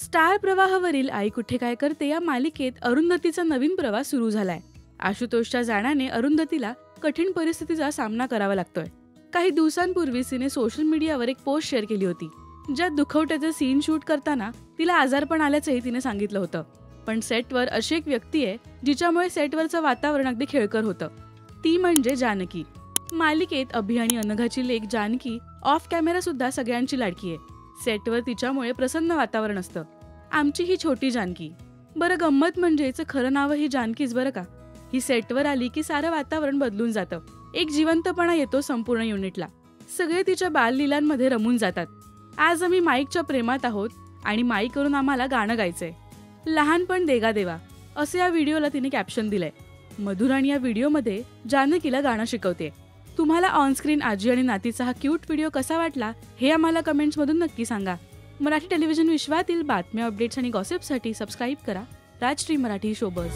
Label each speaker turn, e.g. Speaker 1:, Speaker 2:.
Speaker 1: Star प्रवाहावरील आई कुठे काय करते या मालिकेत अरुंधतीचा नवीन प्रवास सुरू झालाय. आशुतोषच्या जाण्याने अरुंधतीला कठीण परिस्थितीचा सामना करावा लागतोय. काही दिवसांपूर्वी तिने सोशल मीडियावर एक पोस्ट शेअर केली होती, ज्यात दुखवट्याचे सीन शूट करताना तिला आजारपण आल्याचंही तिने सांगितलं होतं. पण सेटवर अशी एक व्यक्ती आहे जिच्यामुळे सेटवरचं वातावरण अगदी खेळकर होतं. ती म्हणजे जानकी. मालिकेत अभि आणि अनघाची लेक जानकी ऑफ कॅमेरा सुद्धा सगळ्यांची लाडकी आहे. सेटवर तिच्यामुळे प्रसन्न वातावरण असतं. आमची ही छोटी जानकी. बरं, गंमत म्हणजे हिचं खरं नावही जानकीच बरं का. ही सेटवर आली की सारं वातावरण बदलून जातं. एक जिवंतपणा येतो संपूर्ण युनिटला. सगळे तिच्या बाललीलांमध्ये रमून जातात. आज आम्ही माईकच्या प्रेमात आहोत आणि माईक करून आम्हाला गाणं गायचंय. लहानपण देगा देवा असं या व्हिडिओला तिने कॅप्शन दिलंय. मधुराणी या व्हिडिओमध्ये जानकीला गाणं शिकवते. तुम्हाला ऑनस्क्रीन आजी आणि नातीचा हा क्यूट व्हिडिओ कसा वाटला हे आम्हाला कमेंट्समधून नक्की सांगा. मराठी टेलिव्हिजन विश्वातील बातम्या, अपडेट्स आणि गॉसिपसाठी सबस्क्राईब करा राजश्री मराठी शोबज.